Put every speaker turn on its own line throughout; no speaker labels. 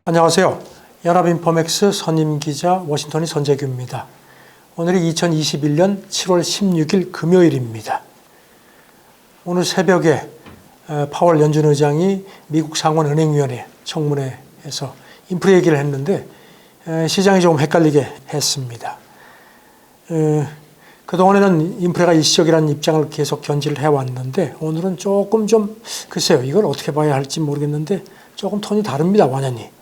안녕하세요. 연합인포맥스 선임기자 워싱턴의 선재규입니다. 오늘이 2021년 7월 16일 금요일입니다. 오늘 새벽에 파월 연준 의장이 미국 상원은행위원회 청문회에서 인플레 얘기를 했는데 시장이 조금 헷갈리게 했습니다. 그동안에는 인플레가 일시적이라는 입장을 계속 견지를 해왔는데 오늘은 조금 좀 글쎄요. 이걸 어떻게 봐야 할지 모르겠는데 조금 톤이 다릅니다. 완전히.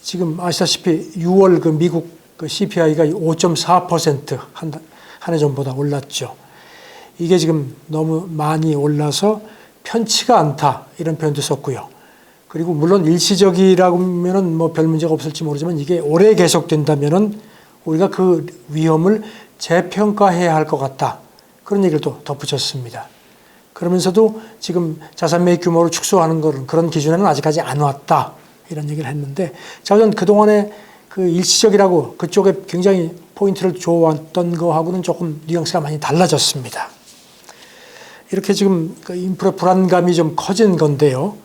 지금 아시다시피 6월 그 미국 그 CPI가 5.4% 한 해 전보다 올랐죠. 이게 지금 너무 많이 올라서 편치가 않다 이런 표현도 썼고요. 그리고 물론 일시적이라면은 뭐 별 문제가 없을지 모르지만 이게 오래 계속된다면은 우리가 그 위험을 재평가해야 할 것 같다. 그런 얘기를 또 덧붙였습니다. 그러면서도 지금 자산 매입 규모를 축소하는 그런 기준에는 아직까지 안 왔다. 이런 얘기를 했는데, 저는 그동안에 그 일시적이라고 그쪽에 굉장히 포인트를 줘왔던 거하고는 조금 뉘앙스가 많이 달라졌습니다. 이렇게 지금 그 인플레 불안감이 좀 커진 건데요.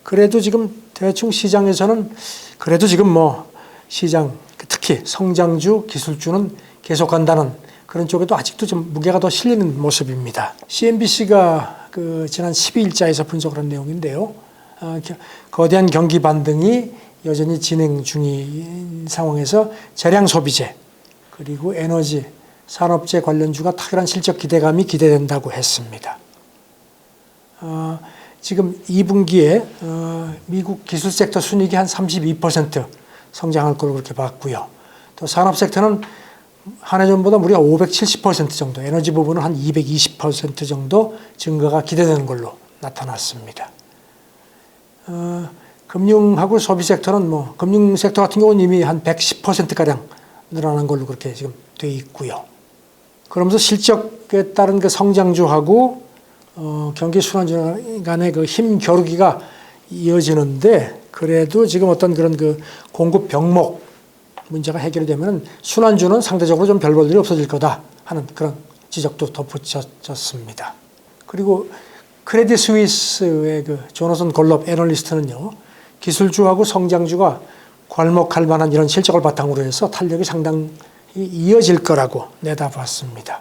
그래도 지금 대충 시장에서는 그래도 지금 뭐 시장, 특히 성장주, 기술주는 계속 간다는 그런 쪽에도 아직도 좀 무게가 더 실리는 모습입니다. CNBC가 그 지난 12일자에서 분석을 한 내용인데요. 거대한 경기 반등이 여전히 진행 중인 상황에서 재량 소비재 그리고 에너지, 산업재 관련주가 탁월한 실적 기대감이 기대된다고 했습니다. 지금 2분기에 미국 기술 섹터 순이익이 한 32% 성장할 걸로 그렇게 봤고요. 또 산업 섹터는 한 해 전보다 무려 570% 정도, 에너지 부분은 한 220% 정도 증가가 기대되는 걸로 나타났습니다. 금융하고 소비 섹터는 뭐 금융 섹터 같은 경우는 이미 한 110%가량 늘어난 걸로 그렇게 지금 돼 있고요. 그러면서 실적에 따른 그 성장주하고 경기 순환주 간의 그 힘 겨루기가 이어지는데, 그래도 지금 어떤 그런 그 공급 병목 문제가 해결되면 순환주는 상대적으로 좀 별 볼 일이 없어질 거다 하는 그런 지적도 덧붙여졌습니다. 그리고 크레딧 스위스의 그 조나선 골럽 애널리스트는요, 기술주하고 성장주가 괄목할 만한 이런 실적을 바탕으로 해서 탄력이 상당히 이어질 거라고 내다봤습니다.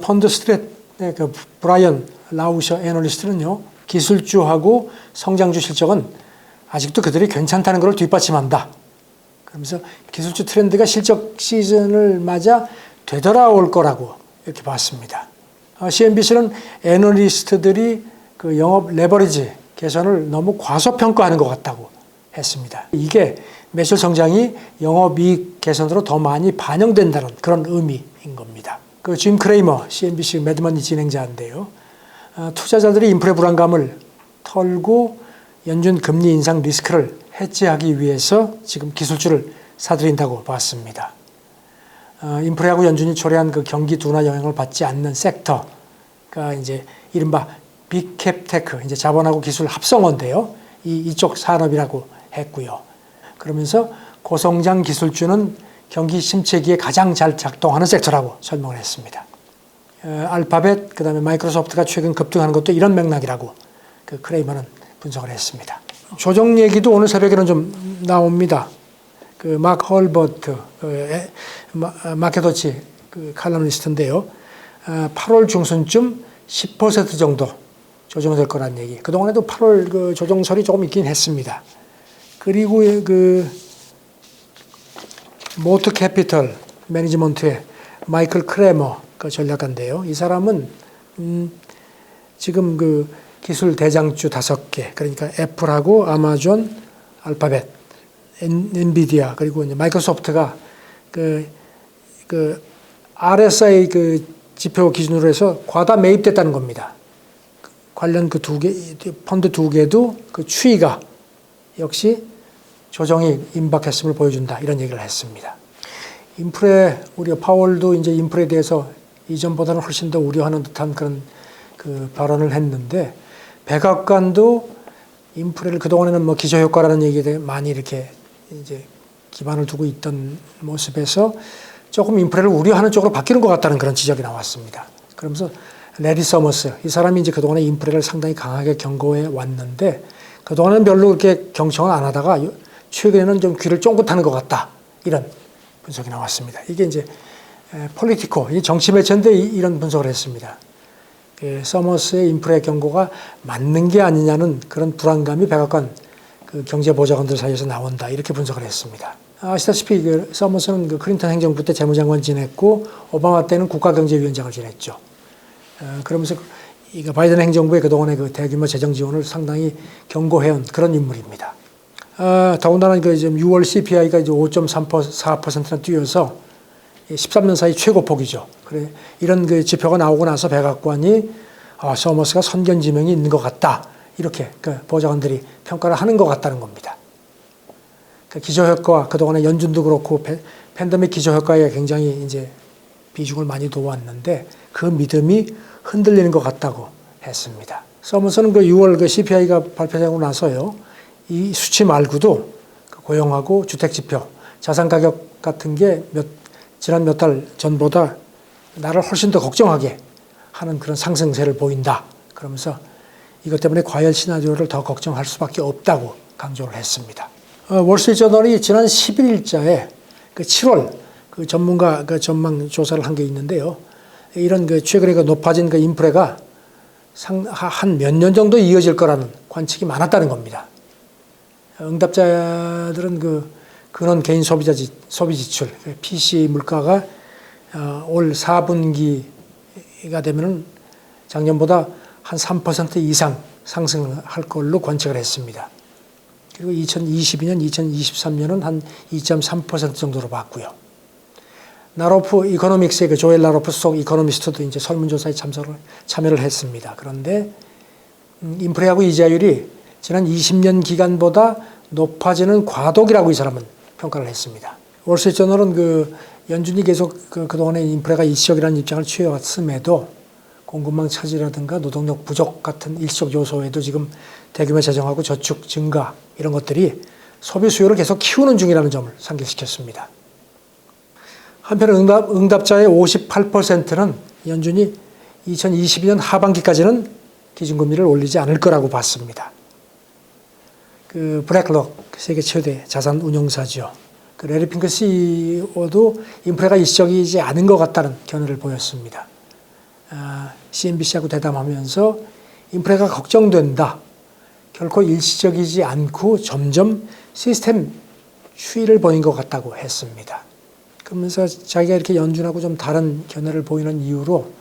펀드 스트랩의 그 브라이언 라우셔 애널리스트는요, 기술주하고 성장주 실적은 아직도 그들이 괜찮다는 걸 뒷받침한다. 그러면서 기술주 트렌드가 실적 시즌을 맞아 되돌아올 거라고 이렇게 봤습니다. CNBC는 애널리스트들이 그 영업 레버리지 개선을 너무 과소평가하는 것 같다고 했습니다. 이게 매출 성장이 영업이익 개선으로 더 많이 반영된다는 그런 의미인 겁니다. 그 짐 크레이머 CNBC 매드머니 진행자인데요. 투자자들이 인플레 불안감을 털고 연준 금리 인상 리스크를 해지하기 위해서 지금 기술주를 사들인다고 봤습니다. 인플레하고 연준이 초래한 그 경기 둔화 영향을 받지 않는 섹터가 이제 이른바 빅캡테크, 이제 자본하고 기술 합성어인데요. 이쪽 산업이라고 했고요. 그러면서 고성장 기술주는 경기 침체기에 가장 잘 작동하는 섹터라고 설명을 했습니다. 알파벳, 그 다음에 마이크로소프트가 최근 급등하는 것도 이런 맥락이라고 그 크레이머는 분석을 했습니다. 조정 얘기도 오늘 새벽에는 좀 나옵니다. 그 마크 헐버트, 마켓워치 그 칼럼니스트인데요. 8월 중순쯤 10% 정도 조정될 거란 얘기. 그동안에도 8월 그 조정설이 조금 있긴 했습니다. 그리고 그 모트 캐피털 매니지먼트의 마이클 크레머 그 전략가인데요. 이 사람은 지금 그 기술 대장주 5개, 그러니까 애플하고 아마존, 알파벳, 엔비디아, 그리고 이제 마이크로소프트가 그 RSI 그 지표 기준으로 해서 과다 매입됐다는 겁니다. 관련 그 펀드 2개도 그 추이가 역시 조정이 임박했음을 보여준다. 이런 얘기를 했습니다. 인플레, 우리 파월도 이제 인플레에 대해서 이전보다는 훨씬 더 우려하는 듯한 그런 그 발언을 했는데, 백악관도 인플레를 그동안에는 뭐 기저효과라는 얘기에 많이 이렇게 이제 기반을 두고 있던 모습에서 조금 인플레를 우려하는 쪽으로 바뀌는 것 같다는 그런 지적이 나왔습니다. 그러면서 레리 서머스, 이 사람이 이제 그동안에 인플레를 상당히 강하게 경고해 왔는데 그동안은 별로 그렇게 경청을 안 하다가 최근에는 좀 귀를 쫑긋하는 것 같다. 이런 분석이 나왔습니다. 이게 이제 폴리티코, 정치 매체인데 이런 분석을 했습니다. 서머스의 인플레 경고가 맞는 게 아니냐는 그런 불안감이 백악관 그 경제보좌관들 사이에서 나온다. 이렇게 분석을 했습니다. 아시다시피 서머스는 그 클린턴 행정부 때 재무장관 지냈고 오바마 때는 국가경제위원장을 지냈죠. 그러면서 이거 바이든 행정부의 그동안의 그 대규모 재정 지원을 상당히 경고해온 그런 인물입니다. 더군다나 그 지금 6월 CPI가 이제 5.4%나 뛰어서 13년 사이 최고폭이죠. 그래 이런 그 지표가 나오고 나서 백악관이 서머스가 선견지명이 있는 것 같다. 이렇게 그 보좌관들이 평가를 하는 것 같다는 겁니다. 그 기저효과, 그동안에 연준도 그렇고 팬데믹 기저효과에 굉장히 이제 비중을 많이 둬왔는데 그 믿음이 흔들리는 것 같다고 했습니다. 서머스는 그 6월 그 CPI가 발표되고 나서요, 이 수치 말고도 그 고용하고 주택 지표, 자산 가격 같은 게 지난 몇 달 전보다 나를 훨씬 더 걱정하게 하는 그런 상승세를 보인다. 그러면서 이것 때문에 과열 시나리오를 더 걱정할 수밖에 없다고 강조를 했습니다. 월스트리트저널이 지난 11일자에 그 7월 그 전문가 그 전망 조사를 한 게 있는데요. 이런 그 최근에 그 높아진 그 인플레가 한 몇 년 정도 이어질 거라는 관측이 많았다는 겁니다. 응답자들은 그 근원 개인 소비 지출, PCE 물가가 올 4분기가 되면은 작년보다 한 3% 이상 상승할 걸로 관측을 했습니다. 그리고 2022년, 2023년은 한 2.3% 정도로 봤고요. 나로프 이코노믹스의 그 조엘 나로프 수석 이코노미스트도 이제 설문조사에 참여를 했습니다. 그런데 인플레하고 이자율이 지난 20년 기간보다 높아지는 과도기라고 이 사람은 평가를 했습니다. 월스트리트저널은 그 연준이 계속 그동안에 인플레가 일시적이라는 입장을 취해왔음에도 공급망 차질이라든가 노동력 부족 같은 일시적 요소에도 지금 대규모 재정하고 저축 증가 이런 것들이 소비 수요를 계속 키우는 중이라는 점을 상기시켰습니다. 한편 응답자의 58%는 연준이 2022년 하반기까지는 기준금리를 올리지 않을 거라고 봤습니다. 그 블랙록 세계 최대 자산 운용사죠. 그 레리 핑크 CEO도 인플레가 일시적이지 않은 것 같다는 견해를 보였습니다. CNBC하고 대담하면서 인플레가 걱정된다. 결코 일시적이지 않고 점점 시스템 추이를 보인 것 같다고 했습니다. 그러면서 자기가 이렇게 연준하고 좀 다른 견해를 보이는 이유로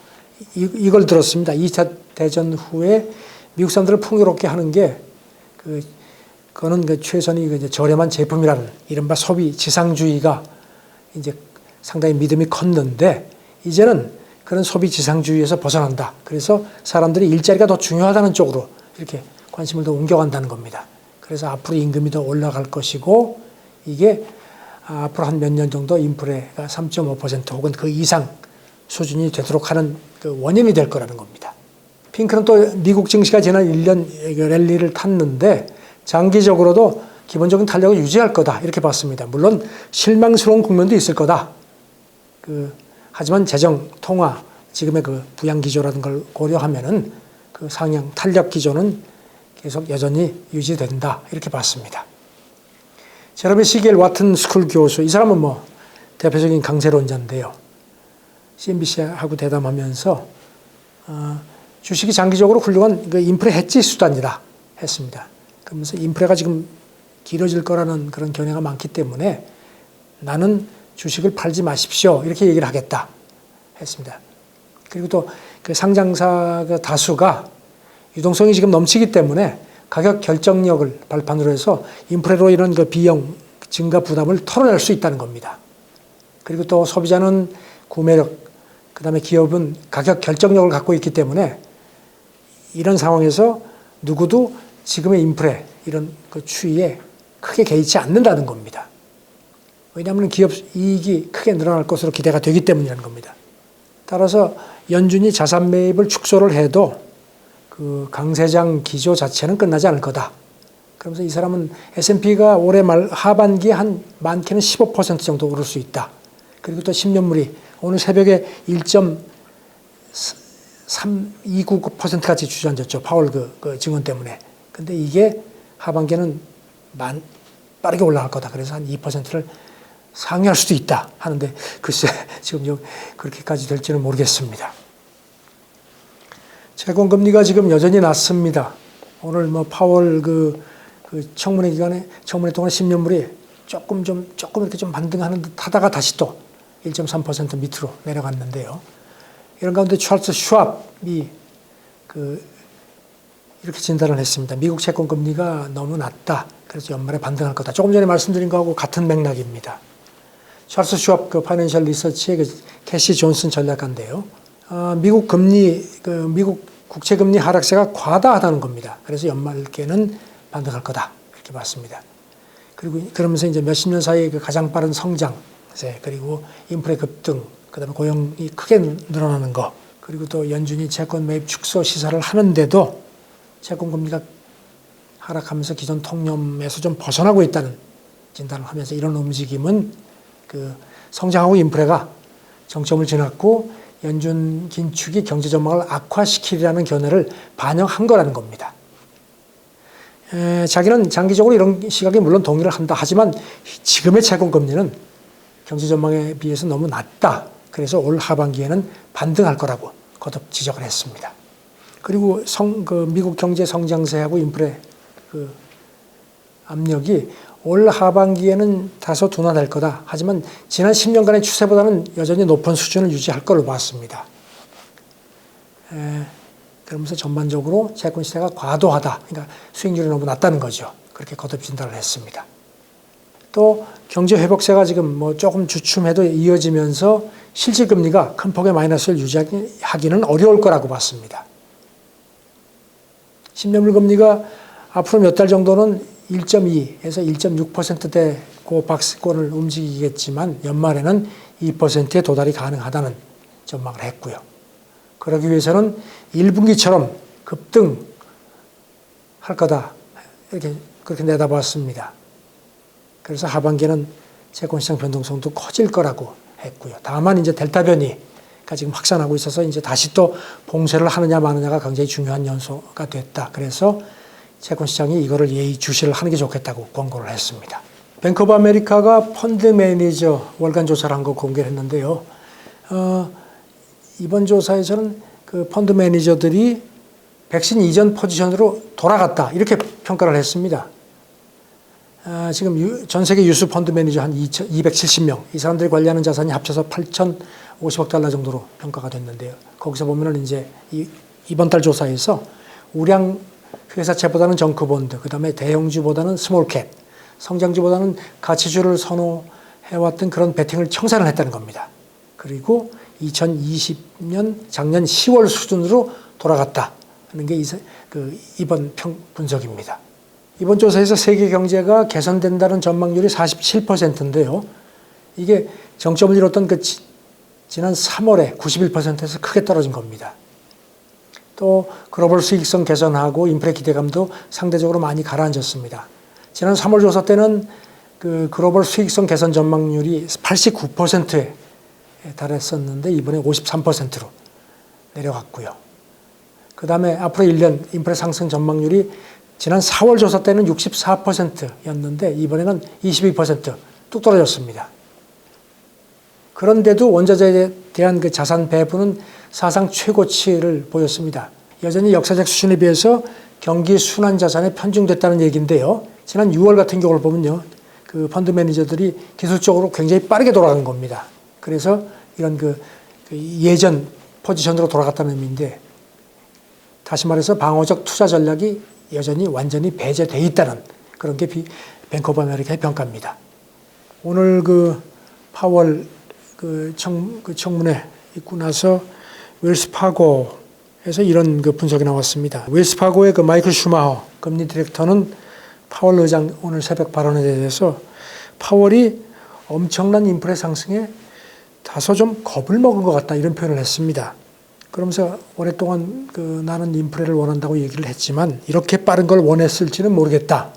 이걸 들었습니다. 2차 대전 후에 미국 사람들을 풍요롭게 하는 게 그거는 그 최선이 이제 저렴한 제품이라는 이른바 소비 지상주의가 이제 상당히 믿음이 컸는데 이제는 그런 소비 지상주의에서 벗어난다. 그래서 사람들이 일자리가 더 중요하다는 쪽으로 이렇게 관심을 더 옮겨간다는 겁니다. 그래서 앞으로 임금이 더 올라갈 것이고 이게 앞으로 한 몇 년 정도 인플레가 3.5% 혹은 그 이상 수준이 되도록 하는 그 원인이 될 거라는 겁니다. 핑크는 또 미국 증시가 지난 1년 랠리를 탔는데 장기적으로도 기본적인 탄력을 유지할 거다 이렇게 봤습니다. 물론 실망스러운 국면도 있을 거다. 하지만 재정, 통화, 지금의 그 부양 기조라는 걸 고려하면은 그 상향 탄력 기조는 계속 여전히 유지된다 이렇게 봤습니다. 제러미 시겔 와튼 스쿨 교수, 이 사람은 뭐 대표적인 강세론자인데요. CNBC하고 대담하면서 주식이 장기적으로 훌륭한 그 인플레 해지 수단이다 했습니다. 그러면서 인플레가 지금 길어질 거라는 그런 견해가 많기 때문에 나는 주식을 팔지 마십시오 이렇게 얘기를 하겠다 했습니다. 그리고 또 그 상장사 다수가 유동성이 지금 넘치기 때문에 가격 결정력을 발판으로 해서 인플레로 이런 그 비용 증가 부담을 털어낼 수 있다는 겁니다. 그리고 또 소비자는 구매력, 그다음에 기업은 가격 결정력을 갖고 있기 때문에 이런 상황에서 누구도 지금의 인플레 이런 그 추이에 크게 개의치 않는다는 겁니다. 왜냐하면 기업 이익이 크게 늘어날 것으로 기대가 되기 때문이라는 겁니다. 따라서 연준이 자산 매입을 축소를 해도 그 강세장 기조 자체는 끝나지 않을 거다. 그러면서 이 사람은 S&P가 올해 말 하반기에 한 많게는 15% 정도 오를 수 있다. 그리고 또 10년물이 오늘 새벽에 1.329%까지 주저앉았죠. 파월 그 증언 때문에. 근데 이게 하반기에는 빠르게 올라갈 거다. 그래서 한 2%를 상회할 수도 있다 하는데 글쎄 지금 그렇게까지 될지는 모르겠습니다. 채권금리가 지금 여전히 낮습니다. 오늘 뭐 파월 그 청문회 동안 10년물이 조금 이렇게 좀 반등하는 듯 하다가 다시 또 1.3% 밑으로 내려갔는데요. 이런 가운데 찰스 슈왑이 이렇게 진단을 했습니다. 미국 채권 금리가 너무 낮다. 그래서 연말에 반등할 거다. 조금 전에 말씀드린 거하고 같은 맥락입니다. 찰스 슈왑 파이낸셜 리서치의 캐시 존슨 전략가인데요. 미국 미국 국채 금리 하락세가 과다하다는 겁니다. 그래서 연말께는 반등할 거다. 이렇게 봤습니다. 그리고 그러면서 이제 몇십 년 사이에 가장 빠른 성장세, 그리고 인플레 급등, 그다음에 고용이 크게 늘어나는 거, 그리고 또 연준이 채권 매입 축소 시사를 하는데도 채권 금리가 하락하면서 기존 통념에서 좀 벗어나고 있다는 진단을 하면서 이런 움직임은 성장하고 인플레가 정점을 지났고 연준 긴축이 경제 전망을 악화시키리라는 견해를 반영한 거라는 겁니다. 자기는 장기적으로 이런 시각에 물론 동의를 한다 하지만 지금의 채권 금리는 경제 전망에 비해서 너무 낮다. 그래서 올 하반기에는 반등할 거라고 거듭 지적을 했습니다. 그리고 미국 경제 성장세하고 인플레 압력이 올 하반기에는 다소 둔화될 거다. 하지만 지난 10년간의 추세보다는 여전히 높은 수준을 유지할 걸로 봤습니다. 그러면서 전반적으로 채권 시세가 과도하다. 그러니까 수익률이 너무 낮다는 거죠. 그렇게 거듭 진단을 했습니다. 또 경제 회복세가 지금 뭐 조금 주춤해도 이어지면서 실질 금리가 큰 폭의 마이너스를 유지하기는 어려울 거라고 봤습니다. 10년물 금리가 앞으로 몇 달 정도는 1.2에서 1.6%대 박스권을 움직이겠지만 연말에는 2%에 도달이 가능하다는 전망을 했고요. 그러기 위해서는 1분기처럼 급등할 거다. 그렇게 내다봤습니다. 그래서 하반기에는 채권시장 변동성도 커질 거라고 했고요. 다만 이제 델타 변이가 지금 확산하고 있어서 이제 다시 또 봉쇄를 하느냐 마느냐가 굉장히 중요한 요소가 됐다. 그래서 채권시장이 이거를 예의주시를 하는 게 좋겠다고 권고를 했습니다. 뱅크 오브 아메리카가 펀드 매니저 월간 조사를 한 거 공개를 했는데요. 이번 조사에서는 펀드 매니저들이 백신 이전 포지션으로 돌아갔다. 이렇게 평가를 했습니다. 지금 전 세계 유수 펀드 매니저 한 270명. 이 사람들이 관리하는 자산이 합쳐서 8,050억 달러 정도로 평가가 됐는데요. 거기서 보면은 이제 이번 달 조사에서 우량 회사채보다는 정크본드, 그 다음에 대형주보다는 스몰캡, 성장주보다는 가치주를 선호해왔던 그런 베팅을 청산을 했다는 겁니다. 그리고 2020년 작년 10월 수준으로 돌아갔다 하는 게 이번 분석입니다. 이번 조사에서 세계 경제가 개선된다는 전망률이 47%인데요. 이게 정점을 이뤘던 지난 3월에 91%에서 크게 떨어진 겁니다. 또 글로벌 수익성 개선하고 인플레 기대감도 상대적으로 많이 가라앉았습니다. 지난 3월 조사 때는 글로벌 수익성 개선 전망률이 89%에 달했었는데 이번에 53%로 내려갔고요. 그 다음에 앞으로 1년 인플레 상승 전망률이 지난 4월 조사 때는 64%였는데 이번에는 22% 뚝 떨어졌습니다. 그런데도 원자재에 대한 자산 배분은 사상 최고치를 보였습니다. 여전히 역사적 수준에 비해서 경기 순환 자산에 편중됐다는 얘기인데요. 지난 6월 같은 경우를 보면요. 펀드 매니저들이 기술적으로 굉장히 빠르게 돌아간 겁니다. 그래서 이런 예전 포지션으로 돌아갔다는 의미인데 다시 말해서 방어적 투자 전략이 여전히 완전히 배제되어 있다는 그런 게 뱅크 오브 아메리카의 평가입니다. 오늘 파월 청문회 있고 나서 웰스파고에서 이런 분석이 나왔습니다. 웰스파고의 마이클 슈마허 금리 디렉터는 파월 의장 오늘 새벽 발언에 대해서 파월이 엄청난 인플레 상승에 다소 좀 겁을 먹은 것 같다 이런 표현을 했습니다. 그러면서 오랫동안 나는 인플레를 원한다고 얘기를 했지만 이렇게 빠른 걸 원했을지는 모르겠다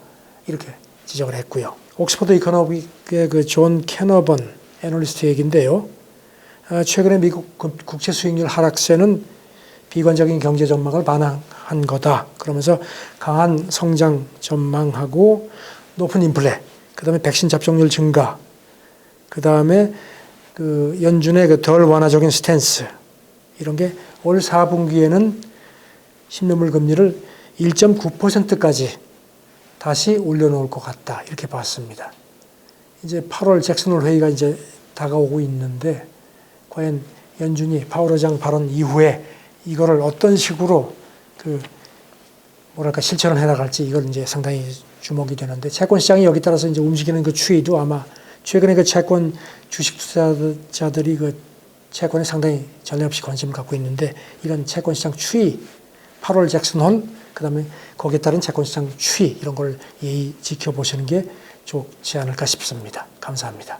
이렇게 지적을 했고요. 옥스퍼드 이코노믹의 존 캐너번 애널리스트 얘기인데요. 최근에 미국 국채 수익률 하락세는 비관적인 경제 전망을 반영한 한 거다. 그러면서 강한 성장 전망하고 높은 인플레, 그 다음에 백신 접종률 증가, 그 다음에 그 연준의 그 덜 완화적인 스탠스, 이런 게 올 4분기에는 10년물 금리를 1.9%까지 다시 올려놓을 것 같다. 이렇게 봤습니다. 이제 8월 잭슨홀 회의가 이제 다가오고 있는데, 과연 연준이 파월 의장 발언 이후에 이거를 어떤 식으로 실천을 해나갈지, 이걸 이제 상당히 주목이 되는데, 채권 시장이 여기 따라서 이제 움직이는 그 추이도 아마 최근에 그 채권 주식 투자자들이 그 채권에 상당히 전례 없이 관심을 갖고 있는데, 이런 채권 시장 추이, 8월 잭슨홀, 그 다음에 거기에 따른 채권 시장 추이, 이런 걸 예의 지켜보시는 게 좋지 않을까 싶습니다. 감사합니다.